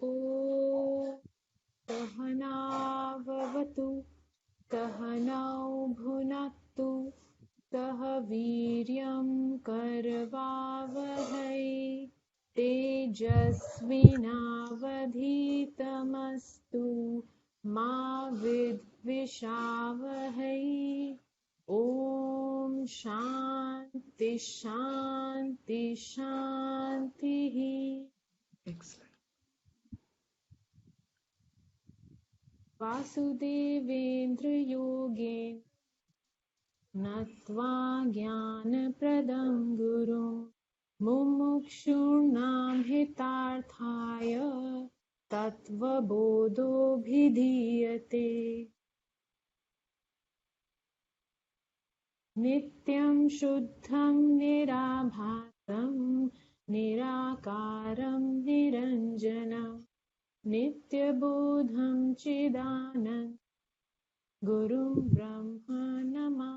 ॐ सहनाववतु सहनौ भुनक्तु सह वीर्यं करवावहै तेजस्विनावधीतमस्तु मा विद्विषावहै ॐ शान्ति शान्ति शान्तिः. Excellent. वासुदेवेन्द्रयोगेन नत्वा ज्ञानप्रदं गुरुं मुमुक्षूणां हितार्थाय तत्त्वबोधोऽभिधीयते. नित्यं शुद्धं निराभासं निराकारं निरञ्जनं नित्यबोधं चिदानन्दं गुरुं ब्रह्मा नमः.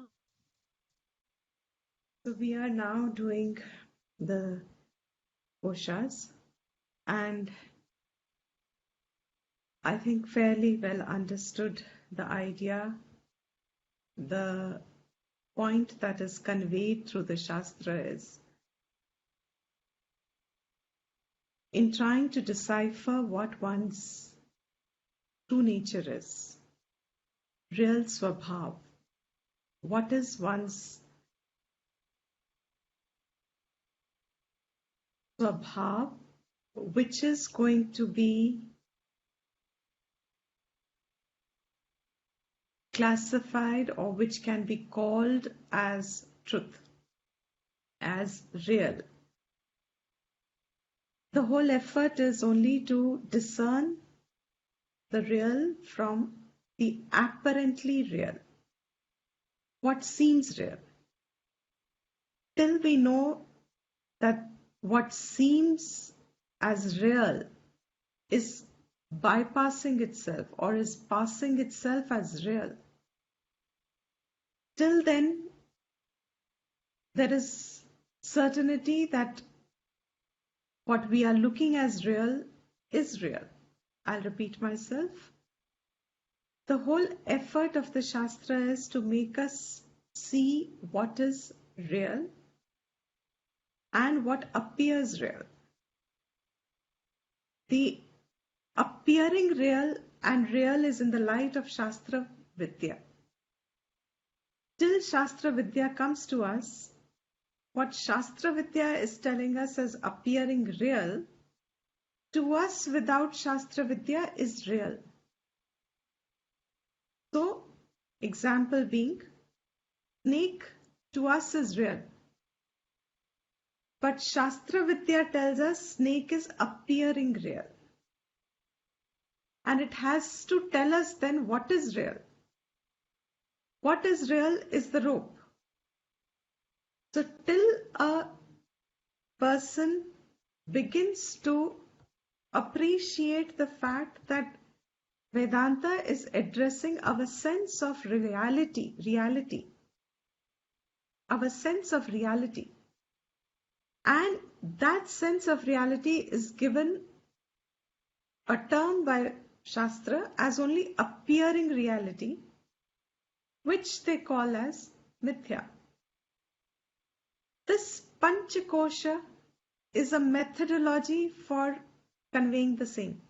So we are now doing the koshas, and I think fairly well understood the idea, the point that is conveyed through the Shastra is in trying to decipher what one's true nature is, real swabhav, what is one's swabhav, which is going to be classified or which can be called as truth, as real. The whole effort is only to discern the real from the apparently real, what seems real. Till we know that what seems as real is bypassing itself or is passing itself as real, till then there is certainty that what we are looking as real is real. I'll repeat myself. The whole effort of the Shastra is to make us see what is real and what appears real. The appearing real and real is in the light of Shastra Vidya. Till Shastra Vidya comes to us, what Shastra Vidya is telling us as appearing real, to us without Shastra Vidya is real. So, example being, snake to us is real. But Shastra Vidya tells us snake is appearing real. And it has to tell us then what is real. What is real is the rope. So till a person begins to appreciate the fact that Vedanta is addressing our sense of reality, our sense of reality. And that sense of reality is given a term by Shastra as only appearing reality, which they call as mithya. This Panchakosha is a methodology for conveying the same.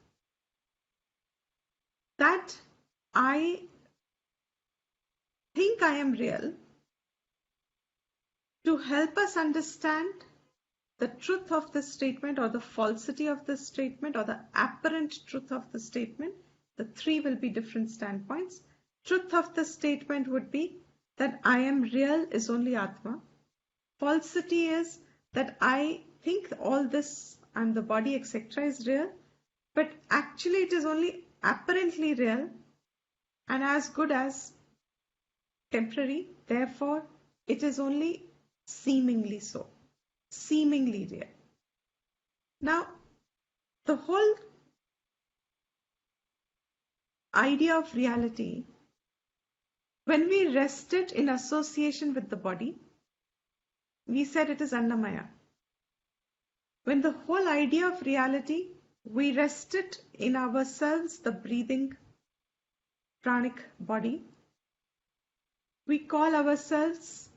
That I think I am real, to help us understand the truth of the statement or the falsity of the statement or the apparent truth of the statement. The three will be different standpoints. Truth of the statement would be that I am real is only Atma. Falsity is that I think all this and the body etc. is real, but actually it is only apparently real and as good as temporary. Therefore, it is only seemingly so, seemingly real. Now, the whole idea of reality, when we rest it in association with the body, we said it is Annamaya. When the whole idea of reality We rested in ourselves the breathing pranic body. We call ourselves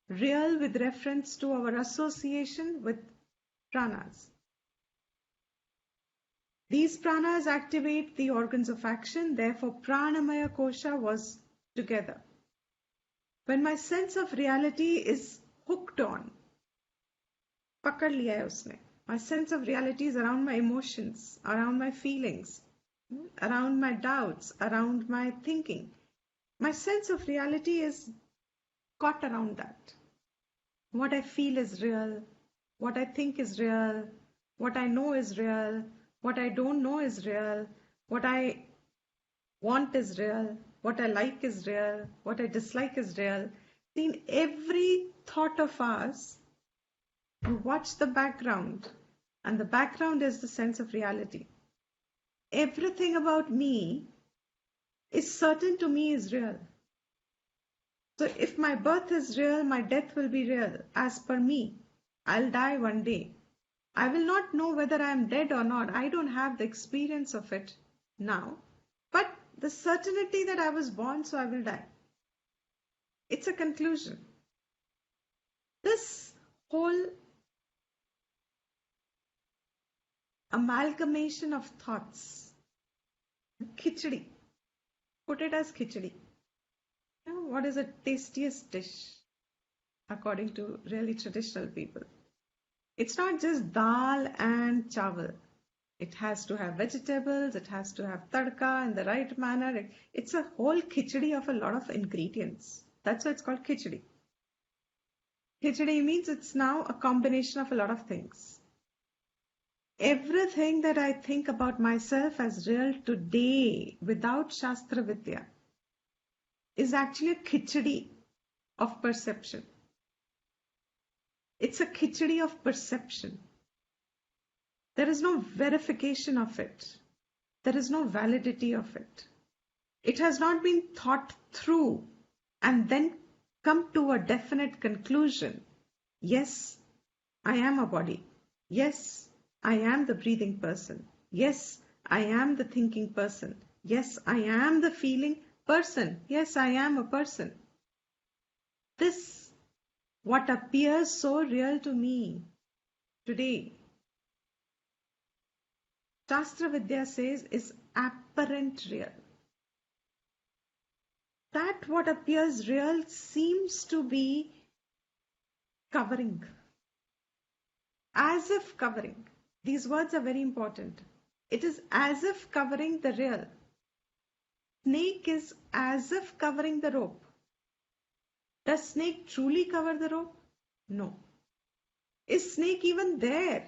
real with reference to our association with pranas. These pranas activate the organs of action, therefore pranamaya kosha was together. When my sense of reality is hooked on, पकड़ लिया है उसने. My sense of reality is around my emotions, around my feelings, around my doubts, around my thinking. My sense of reality is caught around that. What I feel is real, what I think is real, what I know is real, what I don't know is real, what I want is real, what I like is real, what I dislike is real. In every thought of ours, you watch the background, and the background is the sense of reality. Everything about me is certain to me is real. So if my birth is real, my death will be real. As per me, I'll die one day. I will not know whether I am dead or not. I don't have the experience of it now. But the certainty that I was born, so I will die. It's a conclusion. This whole amalgamation of thoughts, khichdi, put it as khichdi. You know, what is the tastiest dish according to really traditional people? It's not just dal and chawal. It has to have vegetables, it has to have tadka in the right manner. It's a whole khichdi of a lot of ingredients. That's why it's called khichdi. Khichdi means it's now a combination of a lot of things. Everything that I think about myself as real today without Shastra Vidya is actually a khichdi of perception. It's a khichdi of perception. There is no verification of it. There is no validity of it. It has not been thought through and then come to a definite conclusion. Yes, I am a body. Yes, I am the breathing person. Yes, I am the thinking person. Yes, I am the feeling person. Yes, I am a person. This, what appears so real to me today, Shastra Vidya says is apparent real. That what appears real seems to be covering. As if covering. These words are very important. It is as if covering the real. Snake is as if covering the rope. Does snake truly cover the rope? No. Is snake even there?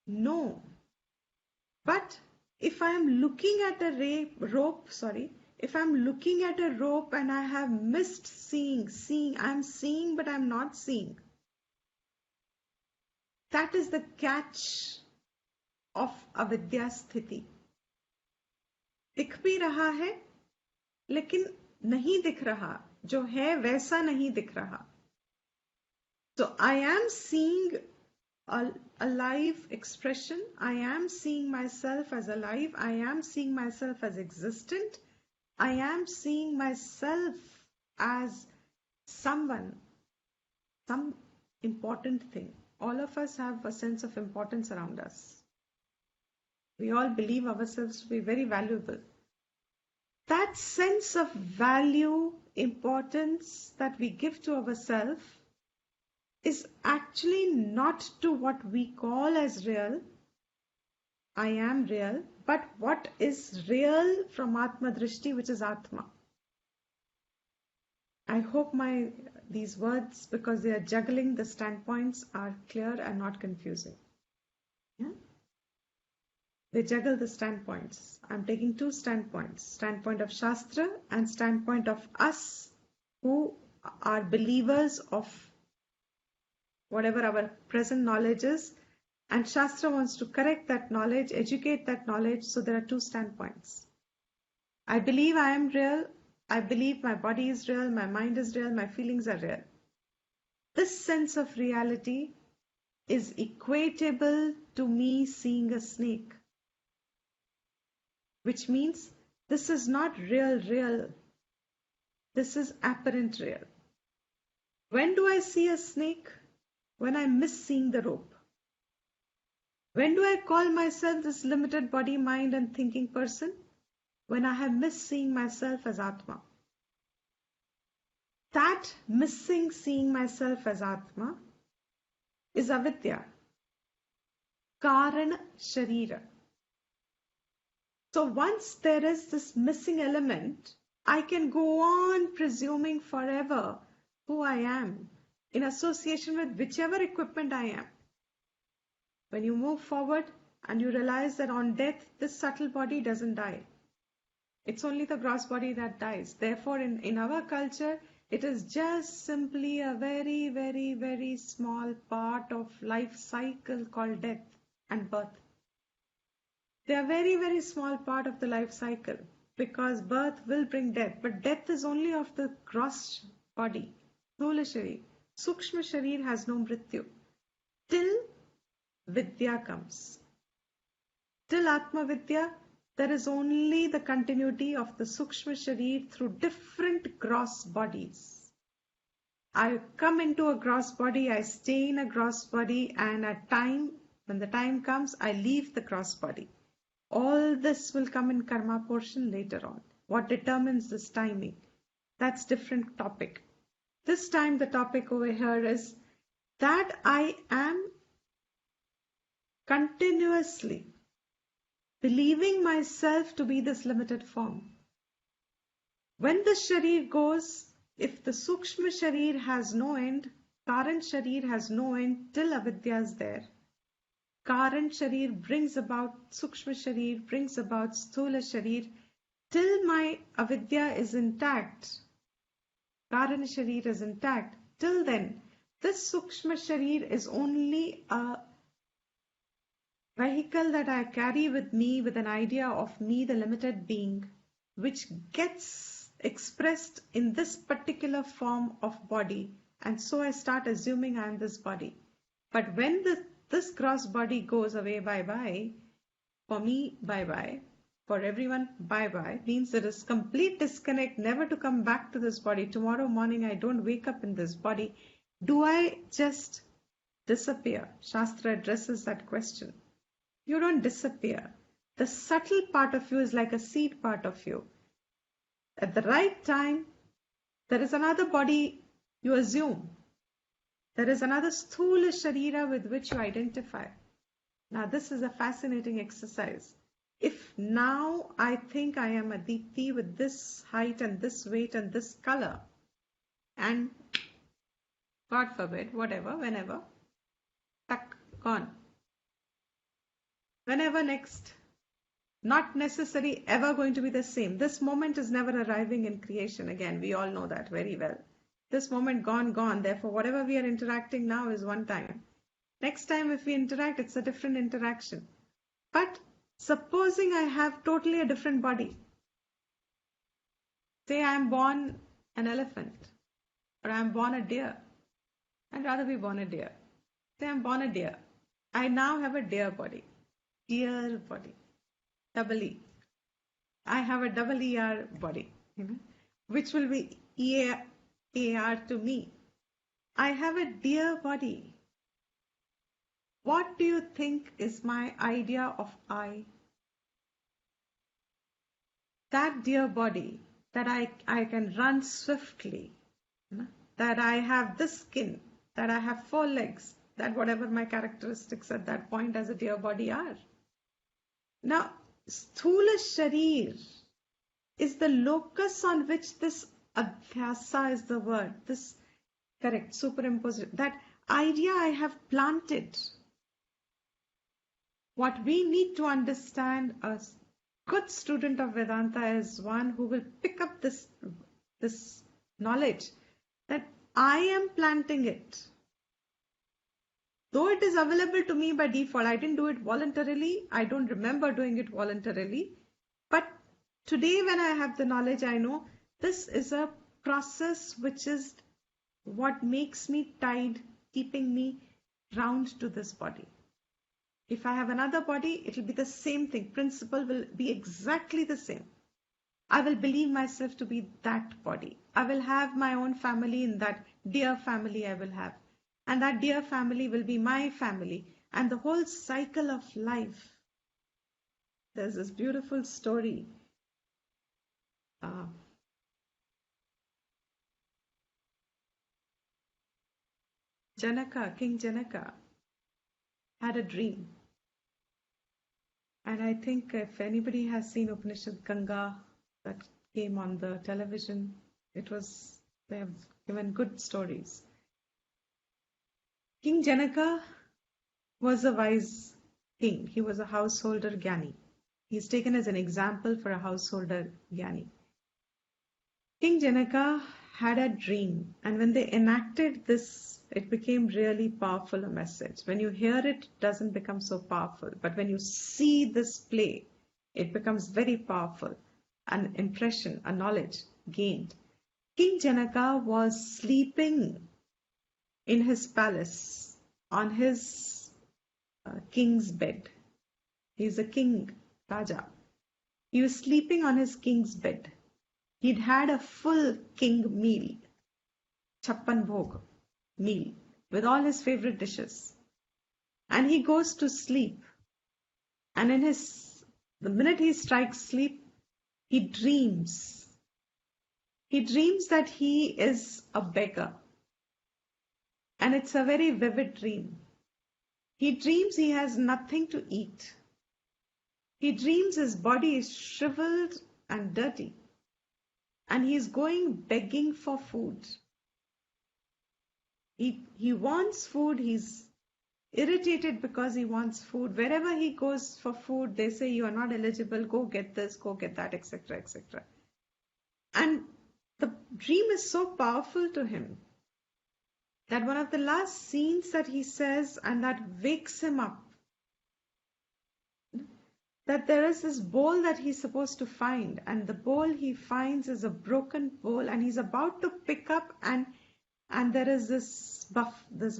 No. But if I am looking at a rope, if I'm looking at a rope and I have missed seeing, I'm seeing but I'm not seeing. That is the catch of avidya sthiti. दिख भी रहा है लेकिन नहीं दिख रहा, जो है वैसा नहीं दिख रहा. So I am seeing a live expression. I am seeing myself as alive. I am seeing myself as existent. I am seeing myself as someone, some important thing. All of us have a sense of importance around us. We all believe ourselves to be very valuable. That sense of value, importance that we give to ourselves is actually not to what we call as real. I am real, but what is real from Atma Drishti, which is Atma. I hope these words, because they are juggling the standpoints, are clear and not confusing. Yeah? They juggle the standpoints. I'm taking two standpoints, standpoint of Shastra and standpoint of us who are believers of whatever our present knowledge is, and Shastra wants to correct that knowledge, educate that knowledge, so there are two standpoints. I believe I am real, I believe my body is real, my mind is real, my feelings are real. This sense of reality is equatable to me seeing a snake. which means this is not real. This is apparent real. When do I see a snake? When I miss seeing the rope. When do I call myself this limited body, mind and thinking person? When I have missed seeing myself as Atma. That missing seeing myself as Atma is avidya, karana sharira. So once there is this missing element, I can go on presuming forever who I am in association with whichever equipment I am. When you move forward and you realize that on death, this subtle body doesn't die. It's only the gross body that dies. Therefore, in our culture, it is just simply a very small part of life cycle called death and birth. They are very small part of the life cycle because birth will bring death. But death is only of the gross body, Sthula Sharir. Sukshma Sharir has no mrityu. Till Vidya comes. Till Atma Vidya, there is only the continuity of the Sukshma Sharir through different gross bodies. I come into a gross body, I stay in a gross body, and when the time comes, I leave the gross body. All this will come in karma portion later on. What determines this timing? That's different topic. This time the topic over here is that I am continuously believing myself to be this limited form. When the sharir goes, if the sukshma sharir has no end, karan sharir has no end till avidya is there. Karan sharir brings about, sukshma sharir brings about sthula sharir. Till my avidya is intact, karan sharir is intact, till then, this sukshma sharir is only a vehicle that I carry with me with an idea of me, the limited being, which gets expressed in this particular form of body. And so I start assuming I am this body. But when this gross body goes away, bye-bye, for me, bye-bye, for everyone, bye-bye, means there is complete disconnect, never to come back to this body. Tomorrow morning, I don't wake up in this body. Do I just disappear? Shastra addresses that question. You don't disappear. The subtle part of you is like a seed part of you. At the right time, there is another body you assume. There is another sthula sharira with which you identify. Now, this is a fascinating exercise. If now I think I am a Deepti with this height and this weight and this color, and God forbid, whatever, whenever, tuck, gone. Whenever next, not necessarily ever going to be the same. This moment is never arriving in creation again. We all know that very well. This moment gone. Therefore, whatever we are interacting now is one time. Next time if we interact, it's a different interaction. But supposing I have totally a different body. Say I am born an elephant or I am born a deer. I'd rather be born a deer. Say I am born a deer. I now have a deer body. Deer body. Double E. I have a double ER body, which will be EAR to me. I have a deer body. What do you think is my idea of I? That deer body, that I can run swiftly, that I have this skin, that I have 4 legs, that whatever my characteristics at that point as a deer body are. Now, Sthula Sharir is the locus on which this adhyasa is the word, this correct, superimposed, that idea I have planted. What we need to understand, a good student of Vedanta is one who will pick up this knowledge that I am planting it. Though it is available to me by default, I didn't do it voluntarily. I don't remember doing it voluntarily. But today when I have the knowledge, I know this is a process which is what makes me tied, keeping me round to this body. If I have another body, it will be the same thing. Principle will be exactly the same. I will believe myself to be that body. I will have my own family in that dear family I will have. And that dear family will be my family. And the whole cycle of life. There's this beautiful story. Uh, King Janaka, had a dream. And I think if anybody has seen Upanishad Ganga that came on the television, they have given good stories. King Janaka was a wise king. He was a householder Gyani. He's taken as an example for a householder Gyani. King Janaka had a dream, and when they enacted this, it became really powerful a message. When you hear it, it doesn't become so powerful. But when you see this play, it becomes very powerful. An impression, a knowledge gained. King Janaka was sleeping in his palace on his king's bed. He's a king, Raja. He was sleeping on his king's bed. He'd had a full king meal, Chappan Bhog meal, with all his favorite dishes. And he goes to sleep. And the minute he strikes sleep, he dreams. He dreams that he is a beggar. And it's a very vivid dream. He dreams he has nothing to eat. He dreams his body is shriveled and dirty. And he's going begging for food. He wants food. He's irritated because he wants food. Wherever he goes for food, they say, you are not eligible, go get this, go get that, etc., etc. And the dream is so powerful to him that one of the last scenes that he says, and that wakes him up, that there is this bowl that he's supposed to find, and the bowl he finds is a broken bowl, and he's about to pick up, and there is this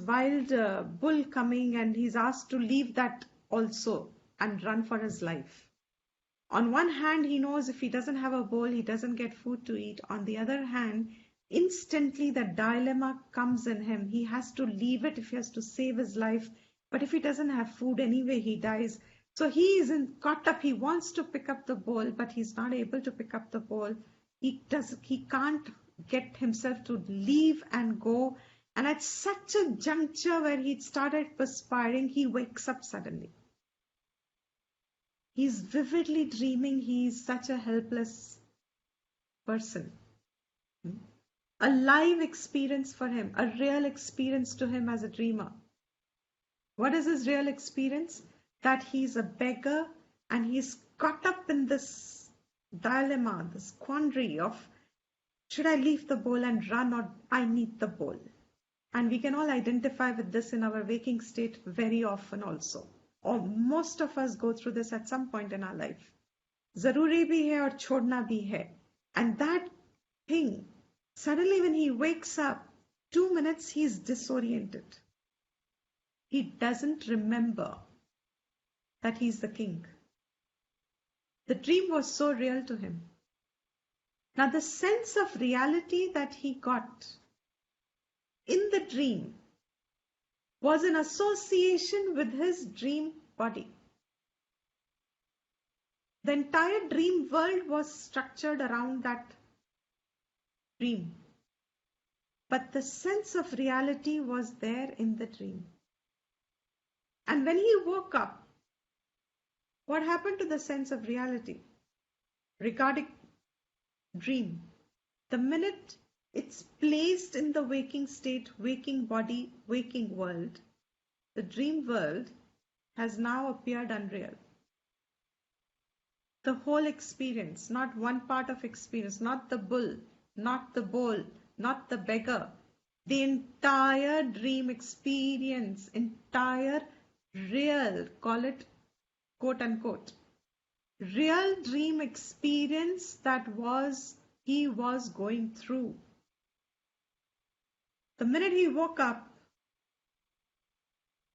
wild bull coming, and he's asked to leave that also and run for his life. On one hand, he knows if he doesn't have a bowl, he doesn't get food to eat. On the other hand, instantly the dilemma comes in him. He has to leave it if he has to save his life. But if he doesn't have food anyway, he dies. So he isn't caught up. He wants to pick up the bowl, but he's not able to pick up the bowl. He can't get himself to leave and go. And at such a juncture where he'd started perspiring, he wakes up suddenly. He's vividly dreaming he's such a helpless person. A live experience for him, a real experience to him as a dreamer. What is his real experience? That he's a beggar and he's caught up in this dilemma, this quandary of, should I leave the bowl and run, or I need the bowl? And we can all identify with this in our waking state very often also. Or most of us go through this at some point in our life. Zaruri bhi hai aur chhodna bhi hai. And that thing, suddenly when he wakes up, 2 minutes he's disoriented. He doesn't remember that he's the king. The dream was so real to him. Now the sense of reality that he got in the dream was in association with his dream body. The entire dream world was structured around that dream. But the sense of reality was there in the dream. And when he woke up, what happened to the sense of reality regarding dream? The minute it's placed in the waking state, waking body, waking world, the dream world has now appeared unreal. The whole experience, not one part of experience, not the bull, not the bowl, not the beggar, the entire dream experience, entire real, call it quote unquote, real dream experience that he was going through. The minute he woke up,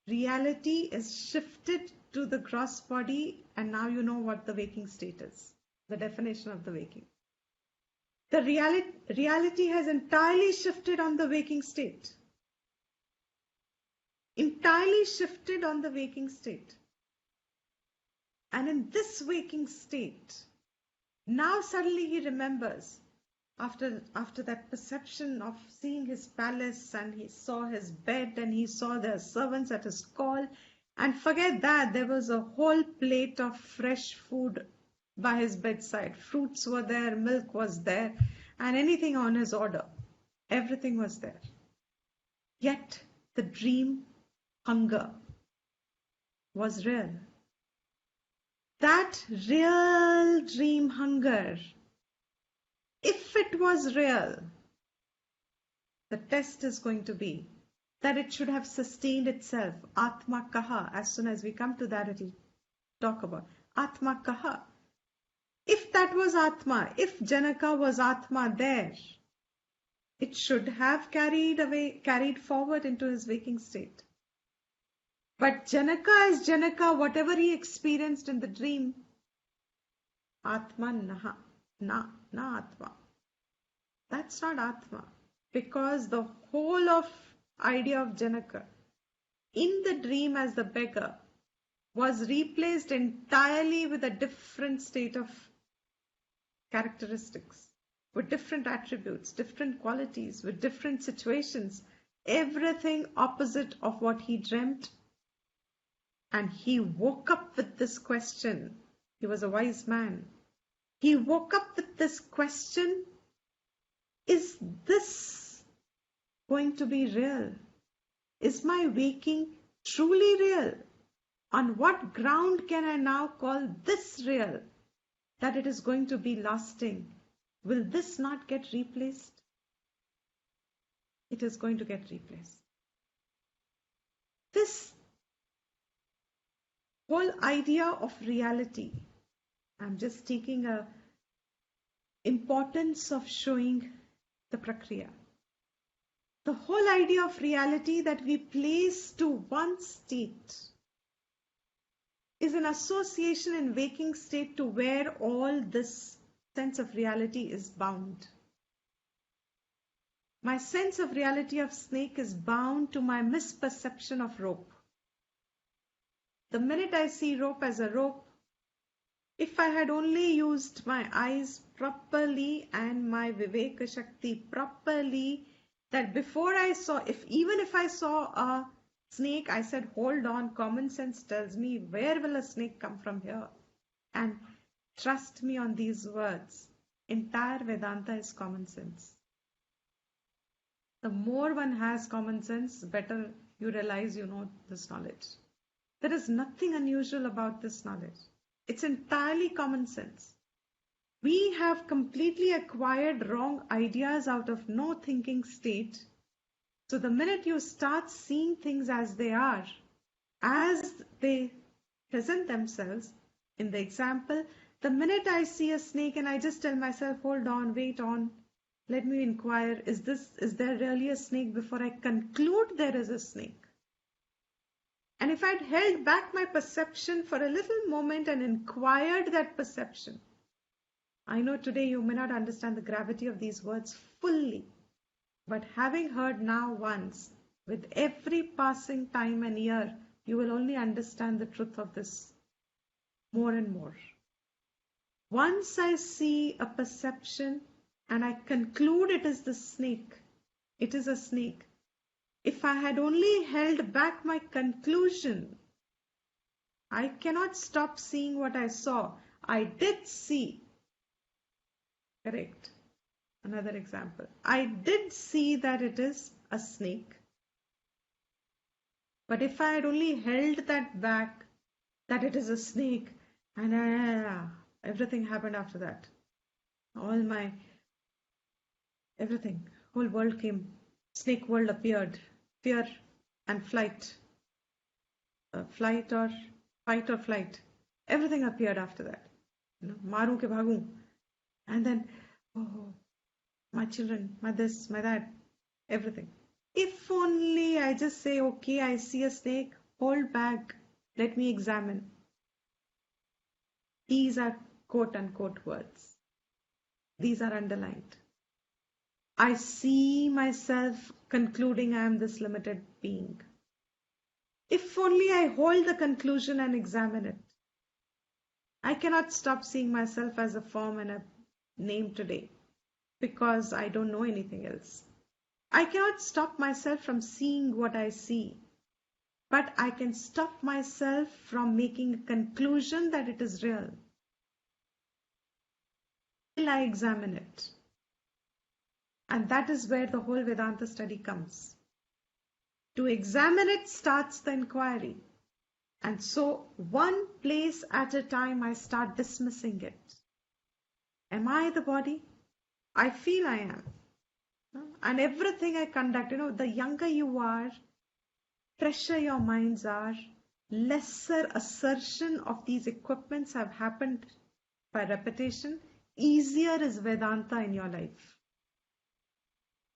reality is shifted to the gross body, and now you know what the waking state is, the definition of the waking. The reality has entirely shifted on the waking state. Entirely shifted on the waking state. And in this waking state, now suddenly he remembers, after that perception of seeing his palace, and he saw his bed, and he saw the servants at his call, and forget that, there was a whole plate of fresh food by his bedside. Fruits were there, milk was there, and anything on his order. Everything was there. Yet the dream hunger was real. That real dream hunger, if it was real, the test is going to be that it should have sustained itself. Atma kaha. As soon as we come to that, it will talk about Atma kaha. If that was Atma, if Janaka was Atma there, it should have carried forward into his waking state. But Janaka is Janaka, whatever he experienced in the dream, Atma naha, na Atma. That's not Atma, because the whole of idea of Janaka in the dream as the beggar was replaced entirely with a different state of characteristics, with different attributes, different qualities, with different situations, everything opposite of what he dreamt. And he woke up with this question. He was a wise man. He woke up with this question, is this going to be real? Is my waking truly real? On what ground can I now call this real? That it is going to be lasting. Will this not get replaced? It is going to get replaced. This whole idea of reality, I'm just taking a importance of showing the prakriya. The whole idea of reality that we place to one state is an association in waking state to where all this sense of reality is bound. My sense of reality of snake is bound to my misperception of rope. The minute I see rope as a rope, if I had only used my eyes properly and my Viveka Shakti properly, that before I saw, even if I saw a snake, I said, hold on, common sense tells me, where will a snake come from here? And trust me on these words. Entire Vedanta is common sense. The more one has common sense, better you realize you know this knowledge. There is nothing unusual about this knowledge. It's entirely common sense. We have completely acquired wrong ideas out of no thinking state. So the minute you start seeing things as they are, as they present themselves, in the example, the minute I see a snake and I just tell myself, hold on, wait on, let me inquire, is there really a snake before I conclude there is a snake? And if I'd held back my perception for a little moment and inquired that perception, I know today you may not understand the gravity of these words fully, but having heard now once, with every passing time and year, you will only understand the truth of this more and more. Once I see a perception and I conclude it is the snake, it is a snake. If I had only held back my conclusion, I cannot stop seeing what I saw. I did see. Correct. Another example. I did see that it is a snake. But if I had only held that back, that it is a snake, and everything happened after that. Everything, whole world came. Snake world appeared. Fear and flight. Fight or flight. Everything appeared after that. Maru ke bhagu. And then, oh, my children, my this, my that, everything. If only I just say, okay, I see a snake, hold back, let me examine. These are quote unquote words. These are underlined. I see myself concluding I am this limited being. If only I hold the conclusion and examine it. I cannot stop seeing myself as a form and a name today because I don't know anything else. I cannot stop myself from seeing what I see, but I can stop myself from making a conclusion that it is real. Till I examine it. And that is where the whole Vedanta study comes. To examine it starts the inquiry. And so one place at a time I start dismissing it. Am I the body? I feel I am. And everything I conduct, the younger you are, fresher your minds are, lesser assertion of these equipments have happened by repetition, easier is Vedanta in your life.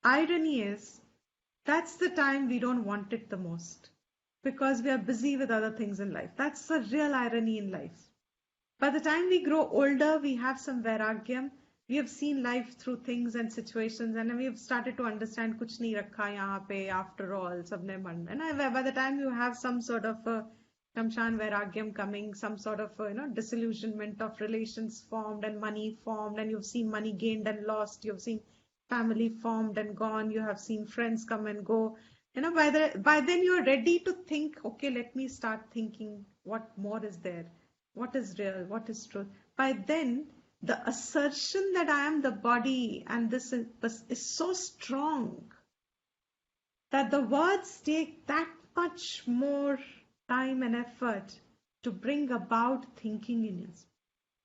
Irony is, that's the time we don't want it the most because we are busy with other things in life. That's the real irony in life. By the time we grow older, we have some vairagyam. We have seen life through things and situations, and we have started to understand kuch nahi rakha yahan pe, after all, sabne man. And by the time you have some sort of a Kamshan vairagyam coming, some sort of disillusionment of relations formed and money formed, and you've seen money gained and lost, you've seen family formed and gone, you have seen friends come and go. By then you're ready to think, okay, let me start thinking what more is there. What is real? What is truth? By then, the assertion that I am the body and this is so strong that the words take that much more time and effort to bring about thinking in us.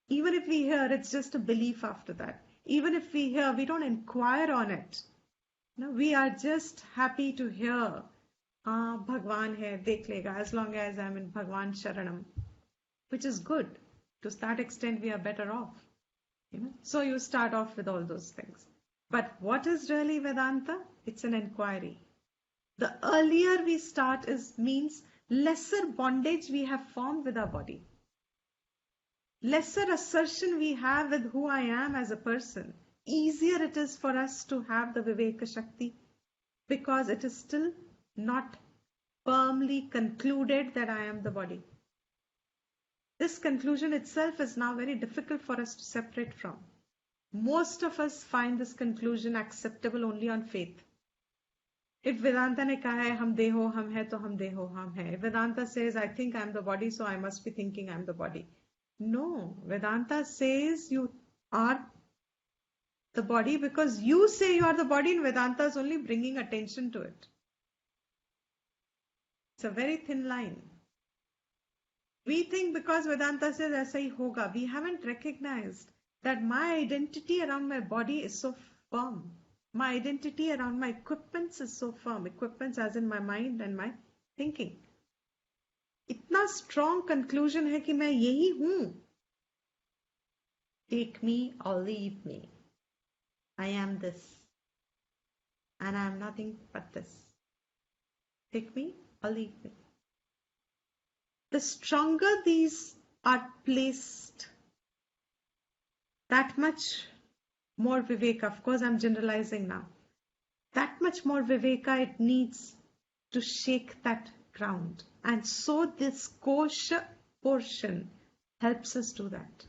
Even if we hear, it's just a belief after that. Even if we hear, we don't inquire on it. No, we are just happy to hear, Bhagwan hai, dekh lega, as long as I'm in Bhagwan Sharanam. Which is good. To that extent, we are better off. So you start off with all those things. But what is really Vedanta? It's an inquiry. The earlier we start means lesser bondage we have formed with our body. Lesser assertion we have with who I am as a person. Easier it is for us to have the Viveka Shakti because it is still not firmly concluded that I am the body. This conclusion itself is now very difficult for us to separate from. Most of us find this conclusion acceptable only on faith. If Vedanta ne kaha hai, hum deho, hum hai, to hum deho, hum hai. Vedanta says, I think I'm the body, so I must be thinking I'm the body. No, Vedanta says you are the body because you say you are the body and Vedanta is only bringing attention to it. It's a very thin line. We think because Vedanta says aisa hi hoga, we haven't recognized that my identity around my body is so firm. My identity around my equipments is so firm. Equipments as in my mind and my thinking. इतना strong conclusion है कि मैं यही हूँ. Take me or leave me. I am this. And I am nothing but this. Take me or leave me. The stronger these are placed, that much more viveka. Of course, I'm generalizing now. That much more viveka it needs to shake that ground. And so this kosha portion helps us do that.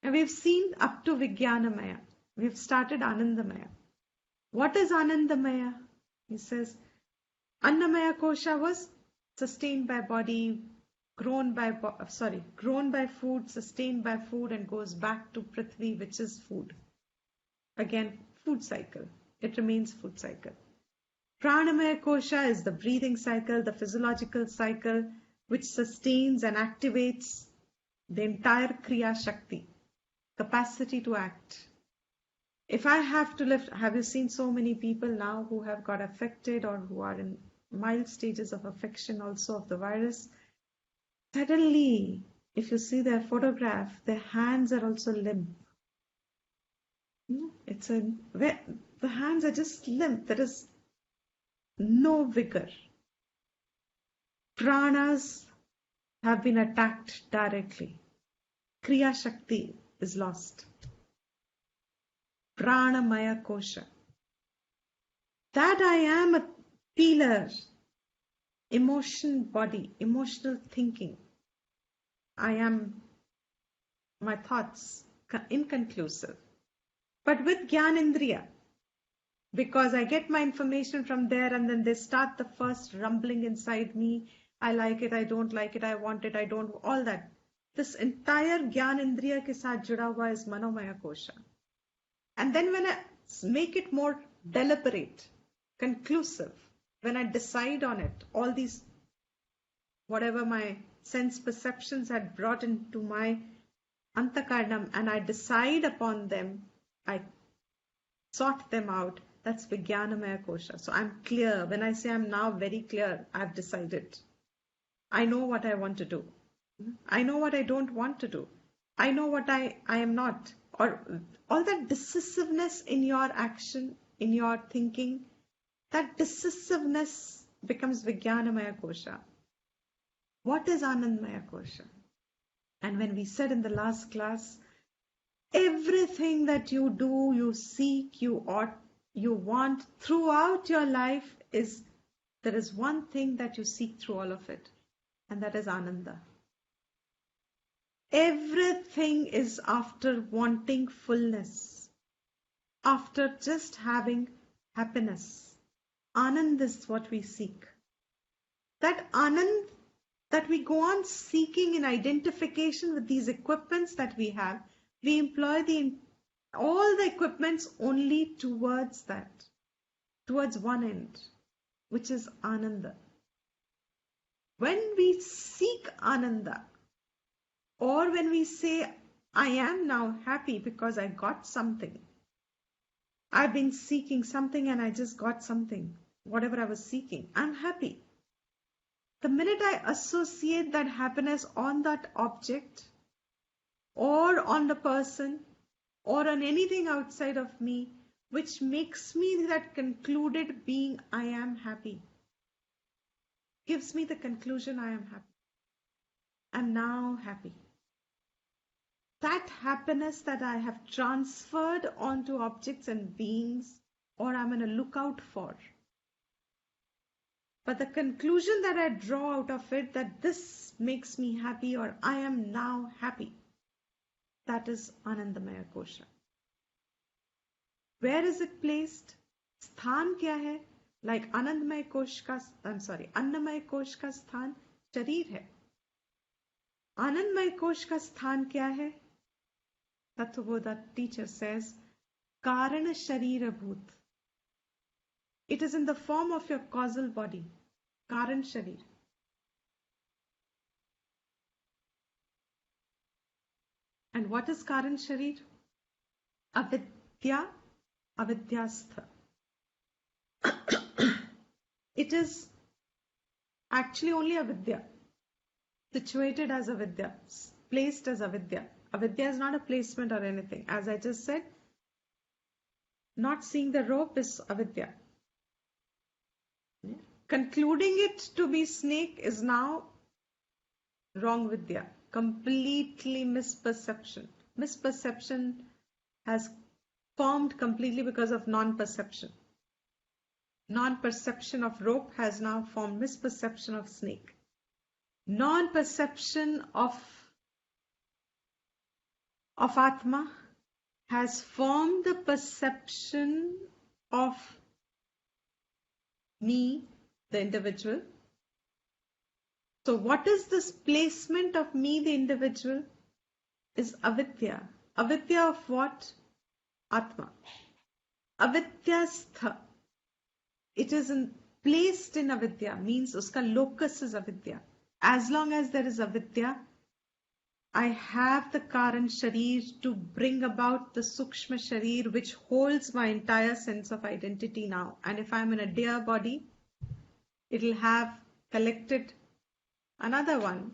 And we've seen up to Vijnanamaya. We've started Anandamaya. What is Anandamaya? He says, Annamaya kosha was sustained by body, grown by food, sustained by food, and goes back to Prithvi, which is food. Again, food cycle. It remains food cycle. Pranamaya kosha is the breathing cycle, the physiological cycle, which sustains and activates the entire Kriya Shakti, capacity to act. If I have to lift, have you seen so many people now who have got affected or who are in mild stages of affection also of the virus? Suddenly, if you see their photograph, their hands are also limp. The hands are just limp. There is no vigor. Pranas have been attacked directly. Kriya Shakti is lost. Pranamaya kosha. That I am a feeler, emotion body, emotional thinking. I am my thoughts, inconclusive. But with Gyanendriya, because I get my information from there and then they start the first rumbling inside me. I like it, I don't like it, I want it, I don't, all that. This entire Gyanendriya ke saath juda hua is Manomaya kosha. And then when I make it more deliberate, conclusive, when I decide on it, all these, whatever my sense perceptions had brought into my Antakarnam, and I decide upon them, I sort them out. That's Vijnanamaya Kosha. So I'm clear. When I say I'm now very clear, I've decided. I know what I want to do. I know what I don't want to do. I know what I am not. Or all that decisiveness in your action, in your thinking, that decisiveness becomes Vijnanamaya Kosha. What is Anandmaya Kosha? And when we said in the last class, everything that you do, you seek, you ought, you want throughout your life is, there is one thing that you seek through all of it, and that is Ananda. Everything is after wanting fullness, after just having happiness. Anand is what we seek. That Anand that we go on seeking in identification with these equipments that we have, we employ all the equipments only towards that, towards one end, which is Ananda. When we seek Ananda, or when we say, I am now happy because I got something. I've been seeking something and I just got something, whatever I was seeking, I'm happy. The minute I associate that happiness on that object, or on the person, or on anything outside of me, which makes me that concluded being I am happy, gives me the conclusion I am happy. I'm now happy. That happiness that I have transferred onto objects and beings, or I'm on a lookout for. But the conclusion that I draw out of it, that this makes me happy, or I am now happy, that is Anandamaya Kosha. Where is it placed? Sthan kya hai? Like Anandamaya Kosh ka, Annamaya Kosh ka sthan sharir hai. Anandamaya Kosh ka sthan kya hai? Tattva Bodha teacher says, Karana Sharira Bhut. It is in the form of your causal body, Karan Sharir. And what is Karan Sharir? Avidya, Avidyastha. It is actually only Avidya, situated as Avidya, placed as Avidya. Avidya is not a placement or anything. As I just said, not seeing the rope is Avidya. Concluding it to be snake is now wrong Vidya. Completely misperception. Misperception has formed completely because of non-perception. Non-perception of rope has now formed misperception of snake. Non-perception of Atma has formed the perception of me, the individual. So what is this placement of me, the individual? Is avidya. Avidya of what? Atma. Avidyastha. It is placed in avidya, means uska locus is avidya. As long as there is avidya, I have the Karan Sharir to bring about the Sukshma Sharir, which holds my entire sense of identity now. And if I'm in a deer body, it will have collected another one.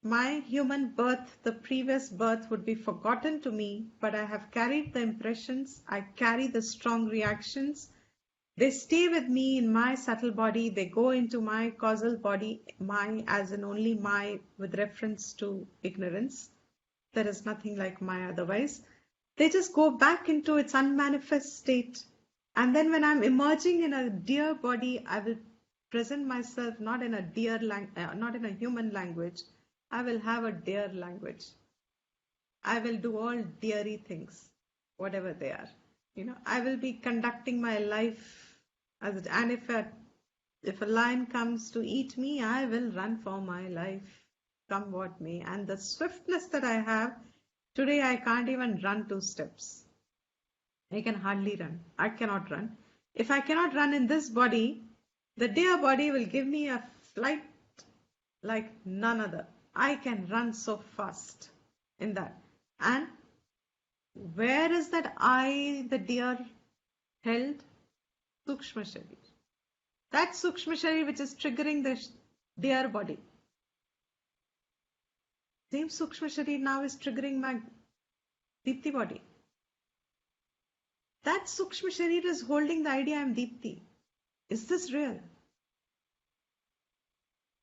My human birth, the previous birth would be forgotten to me, but I have carried the impressions, I carry the strong reactions, They stay with me in my subtle body. They go into my causal body, my as in only my with reference to ignorance. There is nothing like my otherwise. They just go back into its unmanifest state. And then when I'm emerging in a deer body, I will present myself not in a not in a human language. I will have a deer language. I will do all deery things, whatever they are. I will be conducting my life as it, and if a lion comes to eat me, I will run for my life, come what may. And the swiftness that I have today, I can't even run 2 steps. I can hardly run. I cannot run. If I cannot run in this body, the deer body will give me a flight like none other. I can run so fast in that. And where is that I, the deer, held? Sukshma Sharir. That Sukshma Sharir which is triggering the deer body. Same Sukshma Sharir now is triggering my Deepti body. That Sukshma Sharir is holding the idea I am Deepti. Is this real?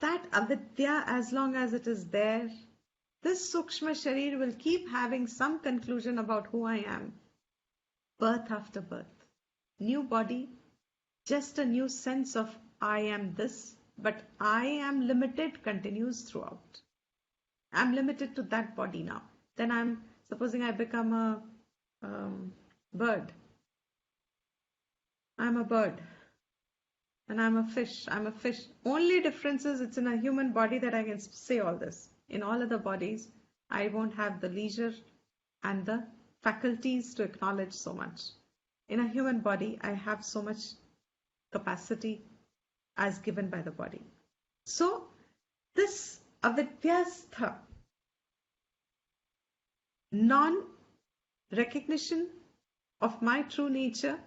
That avidya, as long as it is there, this Sukshma Sharir will keep having some conclusion about who I am. Birth after birth. New body, just a new sense of I am this, but I am limited continues throughout. I'm limited to that body now. Then supposing I become a bird. I'm a bird. And I'm a fish. I'm a fish. Only difference is it's in a human body that I can say all this. In all other bodies, I won't have the leisure and the faculties to acknowledge so much. In a human body, I have so much capacity as given by the body. So, this avidyastha, non-recognition of my true nature,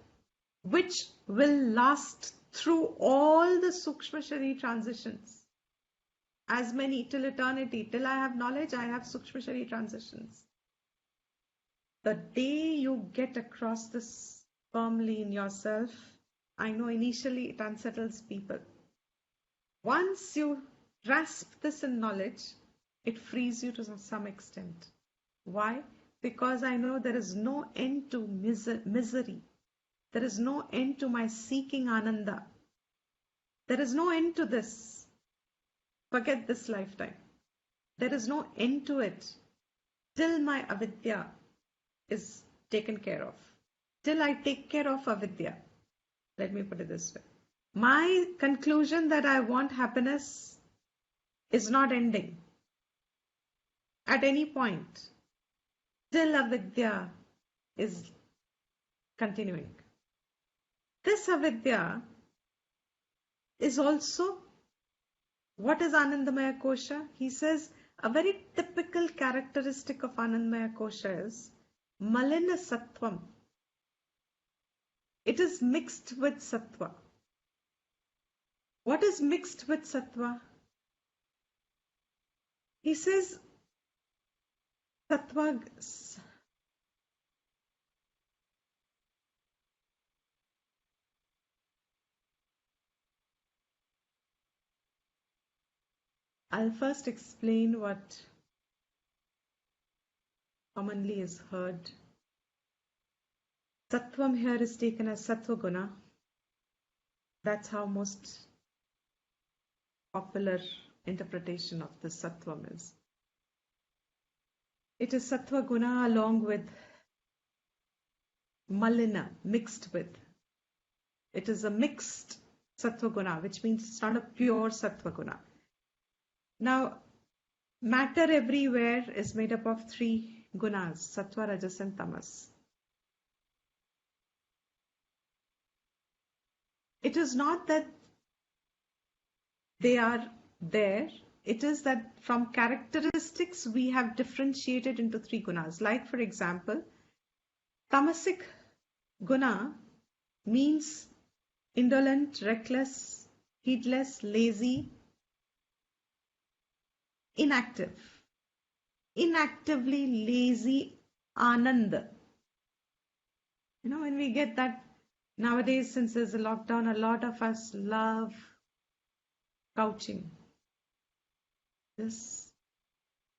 which will last through all the Sukshma Shari transitions. As many, till eternity, till I have knowledge, I have Sukshma Shari transitions. The day you get across this firmly in yourself, I know initially it unsettles people. Once you grasp this in knowledge, it frees you to some extent. Why? Because I know there is no end to misery. There is no end to my seeking Ananda. There is no end to this. Forget this lifetime. There is no end to it till my avidya is taken care of. Till I take care of avidya. Let me put it this way. My conclusion that I want happiness is not ending at any point till avidya is continuing. This avidya is also, what is Anandamaya kosha? He says a very typical characteristic of Anandamaya kosha is malina sattvam. It is mixed with sattva. What is mixed with sattva? He says sattva. I'll first explain what commonly is heard. Sattvam here is taken as sattva guna. That's how most popular interpretation of the sattvam is. It is sattva guna along with malina, mixed with. It is a mixed sattva guna, which means it's not a pure sattva guna. Now, matter everywhere is made up of 3 gunas, sattva, rajas and tamas. It is not that they are there. It is that from characteristics we have differentiated into 3 gunas. Like for example, tamasic guna means indolent, reckless, heedless, lazy, inactive. Inactively lazy Ananda. When we get that Nowadays, since there's a lockdown, a lot of us love couching. This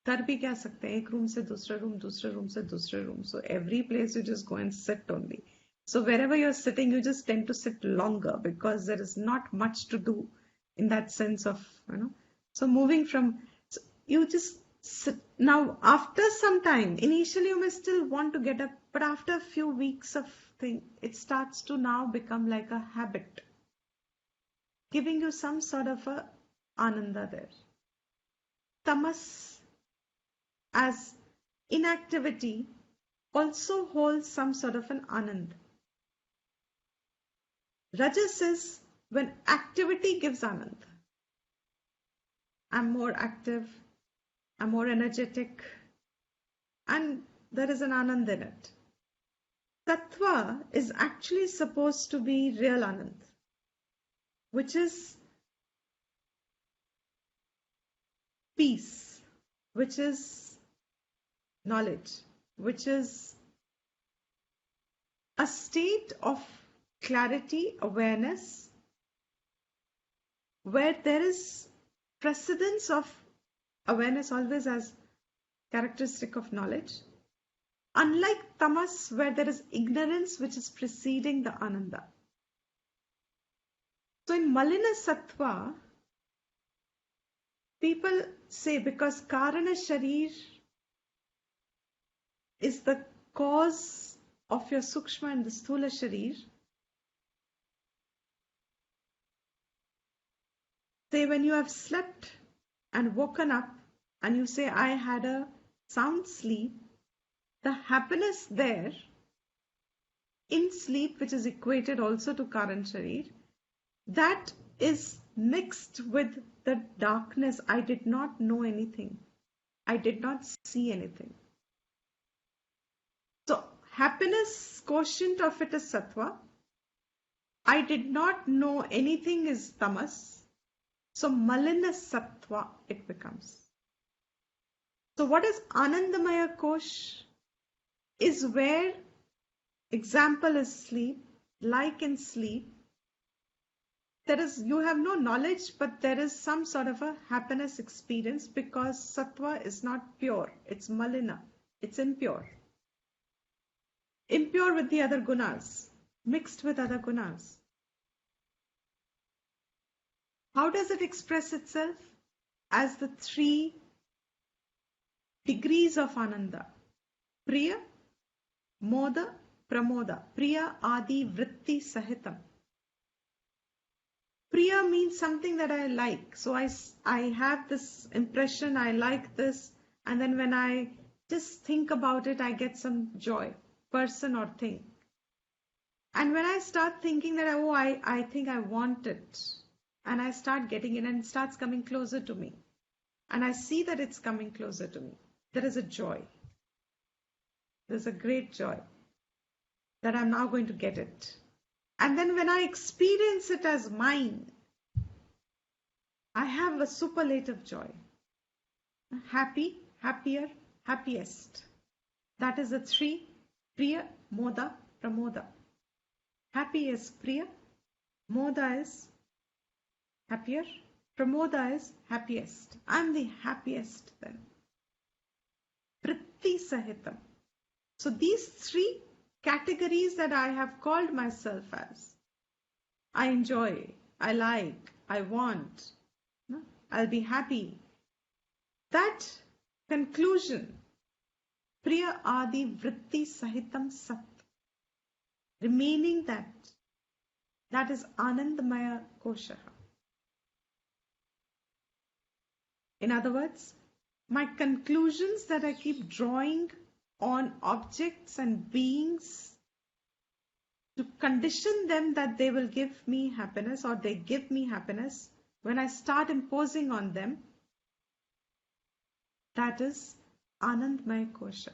कर भी क्या सकते हैं, एक room से दूसरे room, दूसरे room से दूसरे room. So every place you just go and sit only. So wherever you're sitting, you just tend to sit longer because there is not much to do in that sense of, So moving from, so you just sit. Now, after some time, initially you may still want to get up, but after a few weeks of thing, it starts to now become like a habit, giving you some sort of a ananda there. Tamas as inactivity also holds some sort of an anand. Rajas is when activity gives anand. I'm more active, I'm more energetic, and there is an anand in it. Tattva is actually supposed to be real anand, which is peace, which is knowledge, which is a state of clarity, awareness, where there is precedence of awareness always as characteristic of knowledge, unlike tamas where there is ignorance which is preceding the ananda. So in malina sattva, people say because karana sharir is the cause of your sukshma and the sthula sharir, say when you have slept and woken up and you say I had a sound sleep, the happiness there in sleep, which is equated also to Karan Sharir, that is mixed with the darkness. I did not know anything. I did not see anything. So happiness quotient of it is sattva. I did not know anything is tamas. So malina sattva it becomes. So what is Anandamaya Kosh is where example is sleep, like in sleep, there is, you have no knowledge, but there is some sort of a happiness experience because sattva is not pure, it's malina, it's impure. Impure with the other gunas, mixed with other gunas. How does it express itself? As the three degrees of Ananda. Priya, Moda, Pramoda. Priya, Adi, Vritti, Sahitam. Priya means something that I like. So I have this impression, I like this. And then when I just think about it, I get some joy, person or thing. And when I start thinking that, oh, I think I want it. And I start getting it and it starts coming closer to me. And I see that it's coming closer to me. There is a joy. There's a great joy that I'm now going to get it. And then when I experience it as mine, I have a superlative joy. Happy, happier, happiest. That is the three, Priya, Moda, Pramoda. Happy is Priya, Moda is happier, Pramoda is happiest. I'm the happiest then. Vritti Sahitam. So these three categories that I have called myself as, I enjoy, I like, I want, I'll be happy. That conclusion, Priya Adi Vritti Sahitam Sat, remaining that is Anandamaya Kosha. In other words, my conclusions that I keep drawing on objects and beings to condition them that they will give me happiness or they give me happiness, when I start imposing on them, that is Anandmaya Kosha.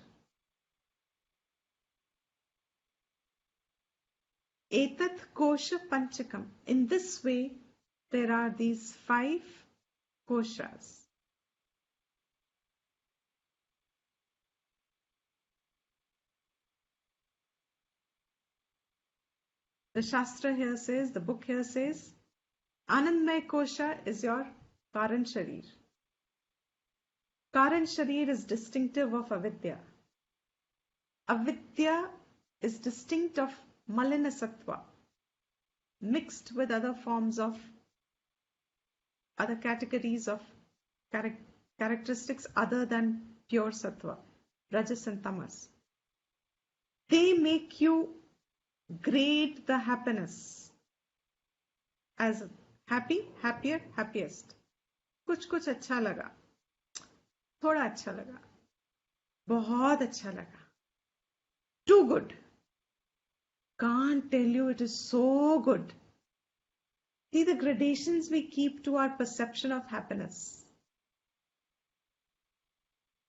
Etat Kosha Panchakam. In this way, there are these 5 koshas. The Shastra here says, the book here says, Anandmay kosha is your Karan Sharir. Karan Sharir is distinctive of avidya. Avidya is distinct of Malina Sattva, mixed with other forms of, other categories of characteristics other than pure Sattva, Rajas and Tamas. They make you grade the happiness as happy, happier, happiest. कुछ कुछ अच्छा लगा, थोड़ा अच्छा लगा, बहुत अच्छा लगा, too good. Can't tell you, it is so good. See the gradations we keep to our perception of happiness.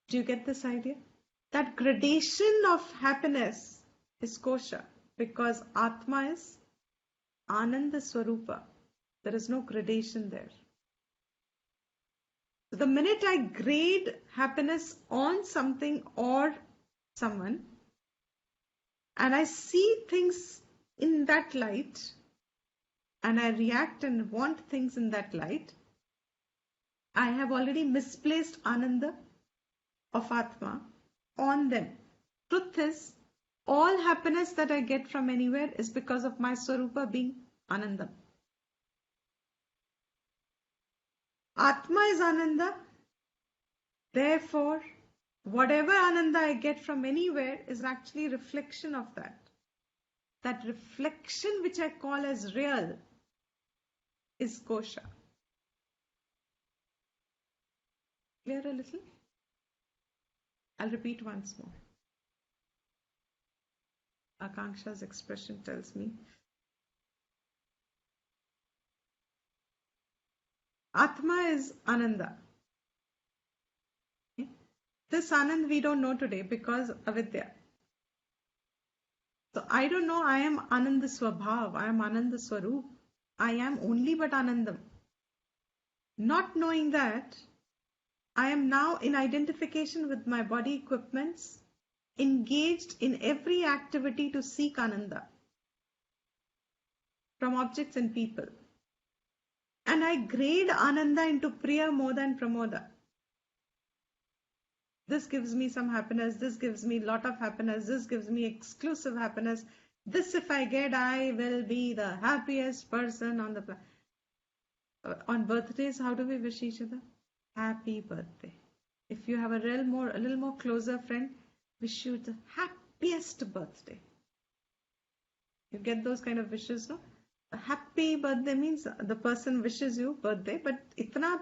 Do you get this idea? That gradation of happiness is kosha, because Atma is Ananda Swarupa. There is no gradation there. So the minute I grade happiness on something or someone, and I see things in that light, and I react and want things in that light, I have already misplaced Ananda of Atma on them. Truth is, all happiness that I get from anywhere is because of my Swarupa being Ananda. Atma is Ananda. Therefore, whatever Ananda I get from anywhere is actually a reflection of that. That reflection which I call as real is kosha. Clear a little? I'll repeat once more. Akanksha's expression tells me. Atma is Ananda. Okay? This Anand we don't know today because avidya. So I don't know I am Ananda Swabhav, I am Ananda Swarup. I am only but Anandam. Not knowing that, I am now in identification with my body equipments, engaged in every activity to seek Ananda from objects and people. And I grade Ananda into Priya, Moda and Pramoda. This gives me some happiness, this gives me a lot of happiness, this gives me exclusive happiness. This if I get, I will be the happiest person on the planet. On birthdays, how do we wish each other? Happy birthday. If you have a little more closer friend, wish you the happiest birthday. You get those kind of wishes, no? A happy birthday means the person wishes you birthday, but itna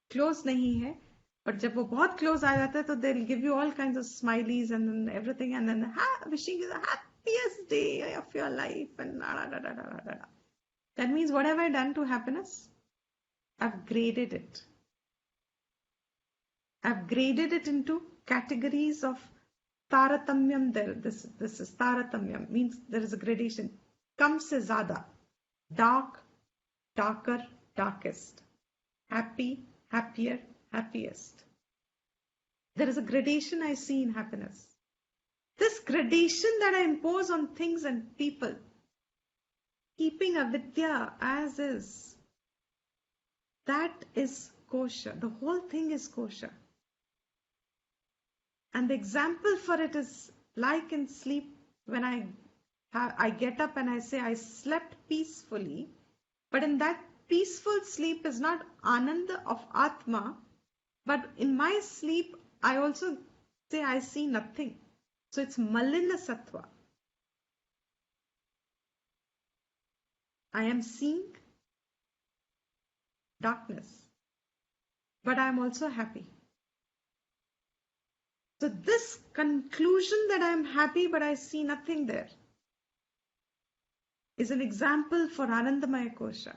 close nahi hai. But जब वो बहुत close आ जाता है, तो they'll give you all kinds of smileys and then everything, and then wishing you the happiest day of your life and da da da da da da. That means what have I done to happiness? I've graded it. I've graded it into categories of taratamyam. There, this is taratamyam, means there is a gradation. Kam se zyada, dark, darker, darkest, happy, happier, happiest. There is a gradation I see in happiness. This gradation that I impose on things and people, keeping avidya as is, that is kosha. The whole thing is kosha. And the example for it is like in sleep, when I get up and I say I slept peacefully, but in that peaceful sleep is not Ananda of Atma, but in my sleep I also say I see nothing. So it's Malina Sattva. I am seeing darkness, but I am also happy. So this conclusion that I am happy but I see nothing there is an example for Anandamaya Kosha.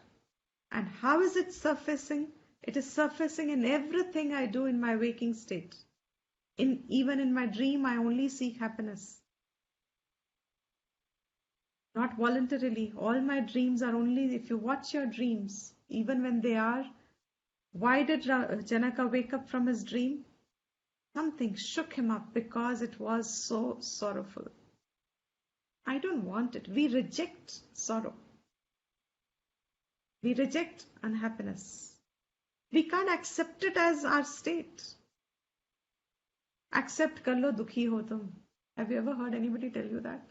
And how is it surfacing? It is surfacing in everything I do in my waking state. Even in my dream, I only seek happiness. Not voluntarily. All my dreams are only, if you watch your dreams, even when they are, why did Janaka wake up from his dream? Something shook him up because it was so sorrowful. I don't want it. We reject sorrow. We reject unhappiness. We can't accept it as our state. Accept kar lo, dukhi ho tum. Have you ever heard anybody tell you that?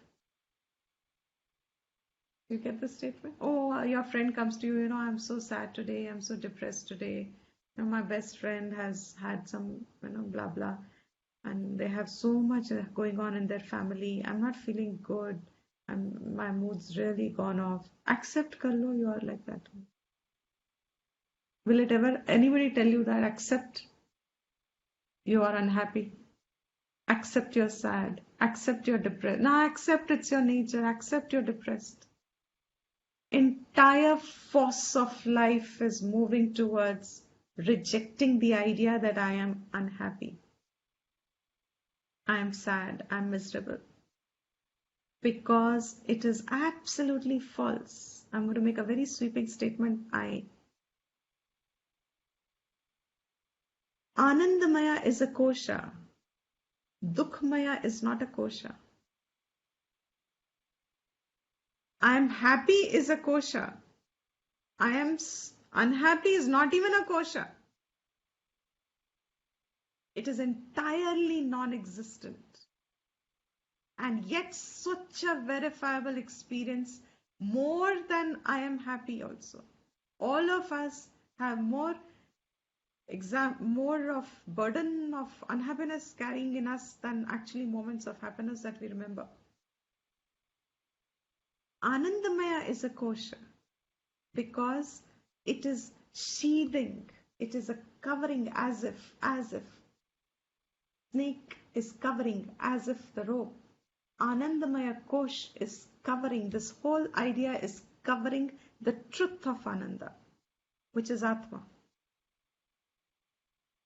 You get the statement? Oh, your friend comes to you, I'm so sad today, I'm so depressed today. My best friend has had some, blah, blah. And they have so much going on in their family. I'm not feeling good. My mood's really gone off. Accept kar lo, you are like that. Will it ever anybody tell you that? Accept you are unhappy. Accept you're sad. Accept you're depressed. Now accept it's your nature. Accept you're depressed. Entire force of life is moving towards rejecting the idea that I am unhappy. I am sad. I'm miserable. Because it is absolutely false. I'm going to make a very sweeping statement. Anandamaya is a kosha. Dukhmaya is not a kosha. I am happy is a kosha. I am unhappy is not even a kosha. It is entirely non-existent. And yet such a verifiable experience, more than I am happy also. All of us have more of burden of unhappiness carrying in us than actually moments of happiness that we remember. Anandamaya is a kosha because it is sheathing, it is a covering as if snake is covering as if the rope. Anandamaya kosh is covering, this whole idea is covering the truth of Ananda, which is Atma.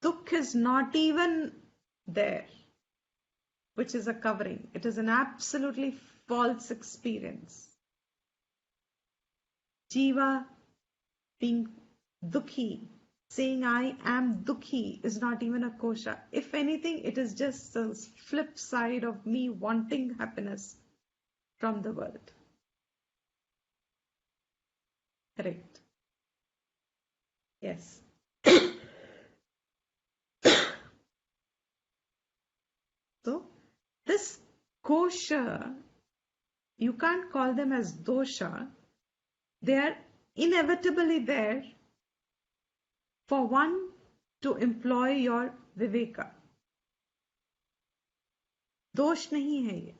Dukh is not even there, which is a covering. It is an absolutely false experience. Jiva being dukhi, saying I am dukhi is not even a kosha. If anything, it is just the flip side of me wanting happiness from the world. Correct. Yes. So, this kosha, you can't call them as dosha. They are inevitably there for one to employ your viveka. दोष नहीं है ये.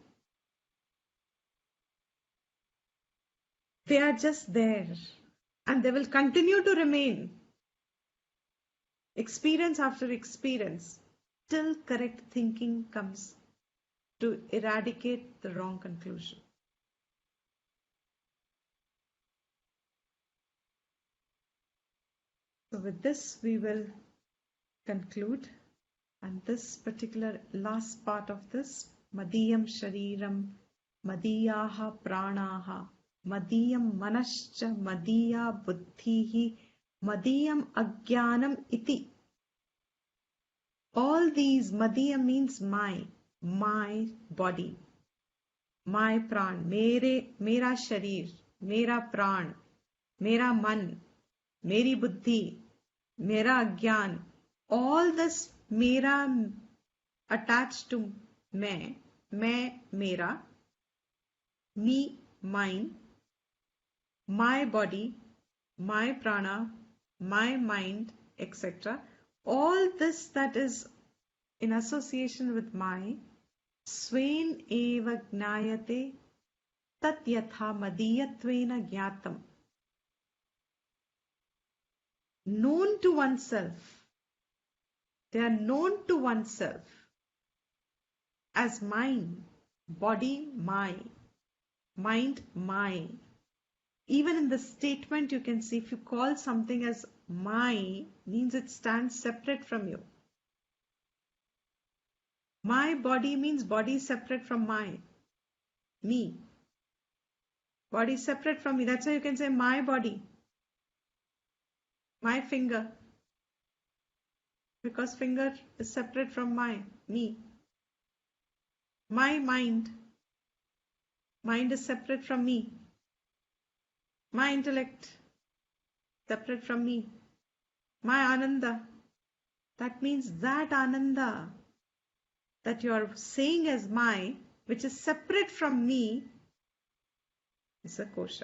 They are just there and they will continue to remain experience after experience till correct thinking comes to eradicate the wrong conclusion. So with this we will conclude, and this particular last part of this, Madiyam Shariram, Madiyaha Pranaha, Madiyam Manascha, Madiya Buddhihi, Madiyam Ajnanam Iti. All these, Madiya means my body, my pran, mera sharir, mera pran, mera man, meri buddhi, mera agyan. All this mera attached to मैं मेरा, me, mine, my body, my prana, my mind, etc. All this that is in association with my, swain eva gnayate tat yatha madiyatvena gyatam. Known to oneself. They are known to oneself as mine, body my, mind my. Even in the statement you can see, if you call something as my, means it stands separate from you. My body means body separate from me. Body separate from me. That's why you can say my body, my finger, because finger is separate from me. My mind, Mind is separate from me. My intellect, separate from me. My Ananda. That means that Ananda that you are saying as my, which is separate from me, is a kosha.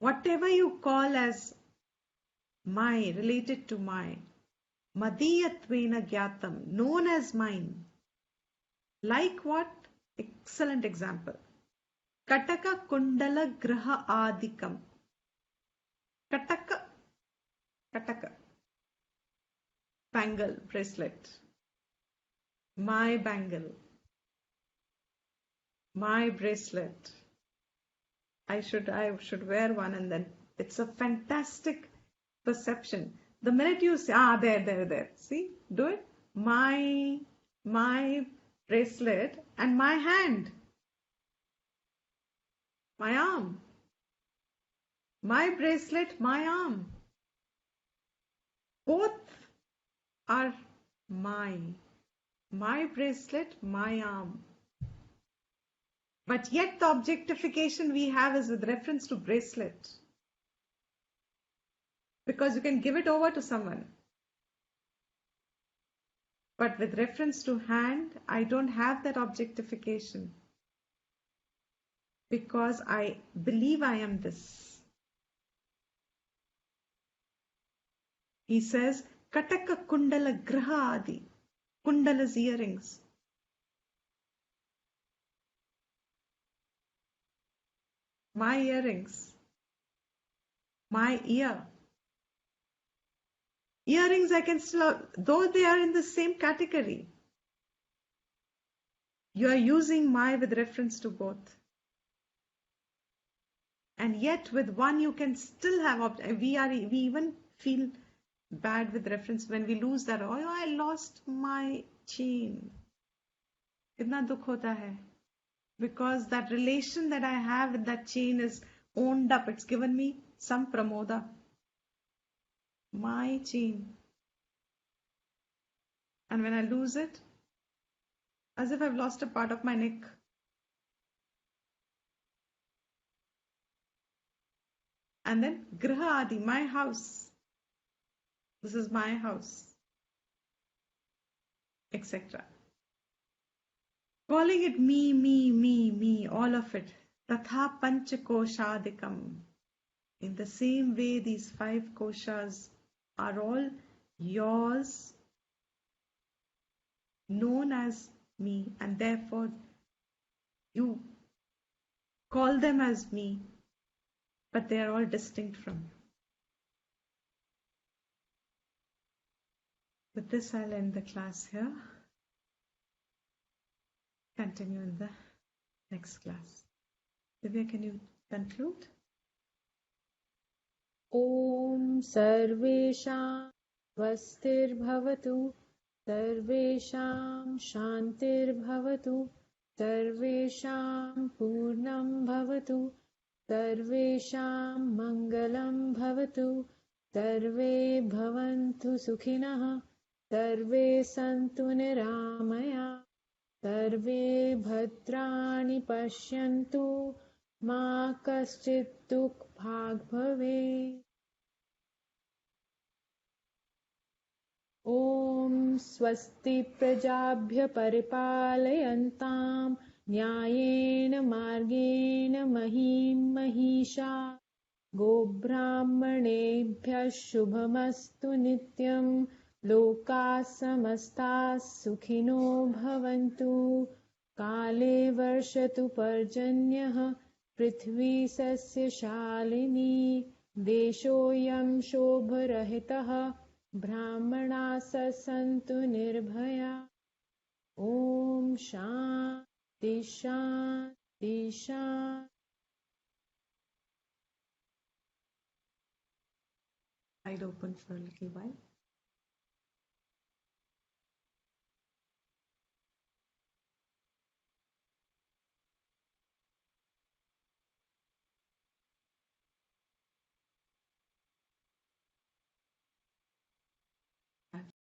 Whatever you call as my, related to my, madiyatvena gyatam, known as mine. Like what? Excellent example. Kataka kundala graha adikam. Kataka, kataka. Bangle, bracelet. My bangle. My bracelet. I should wear one, and then it's a fantastic perception. The minute you say, there. See, do it. My bracelet and my hand, my arm. My bracelet, my arm. Both are mine. My bracelet, my arm. But yet the objectification we have is with reference to bracelet. Because you can give it over to someone. But with reference to hand, I don't have that objectification. Because I believe I am this. He says, Kataka kundala graha adi. Kundala's earrings. My earrings. My ear. Earrings I can still, though they are in the same category, you are using my with reference to both. And yet with one you can still have, we even feel bad with reference when we lose that. Oh, I lost my chain. Kitna dukh hota hai. Because that relation that I have with that chain is owned up. It's given me some pramoda. My chain. And when I lose it, as if I've lost a part of my neck. And then Griha Adi, my house. This is my house. Etc. Calling it me, all of it. Tatha pancha koshadikam. In the same way, these 5 koshas are all yours, known as me, and therefore you call them as me, but they are all distinct from you. With this, I'll end the class here. Continue in the next class. Divya, can you conclude? ॐ सर्वेषां स्वस्तिर्भवतु सर्वेषां शान्तिर्भवतु सर्वेषां पूर्णं भवतु सर्वेषां मङ्गलं भवतु सर्वे भवन्तु सुखिनः सर्वे सन्तु निरामया सर्वे भद्राणि पश्यन्तु मा कश्चित् दुःखभाग् भवेत्। ॐ स्वस्ति प्रजाभ्य परिपालयन्तां न्यायेन मार्गेण महीं महिषा गोब्राह्मणेभ्यः शुभमस्तु नित्यं लोकाः समस्ताः सुखिनो भवन्तु काले वर्षतु पर्जन्यः पृथ्वी सस्यशालिनी देशोऽयं शोभरहितः ब्राह्मणाः सन्तु निर्भया। ॐ शान्ति शान्ति शान्ति। I'd open for a little while.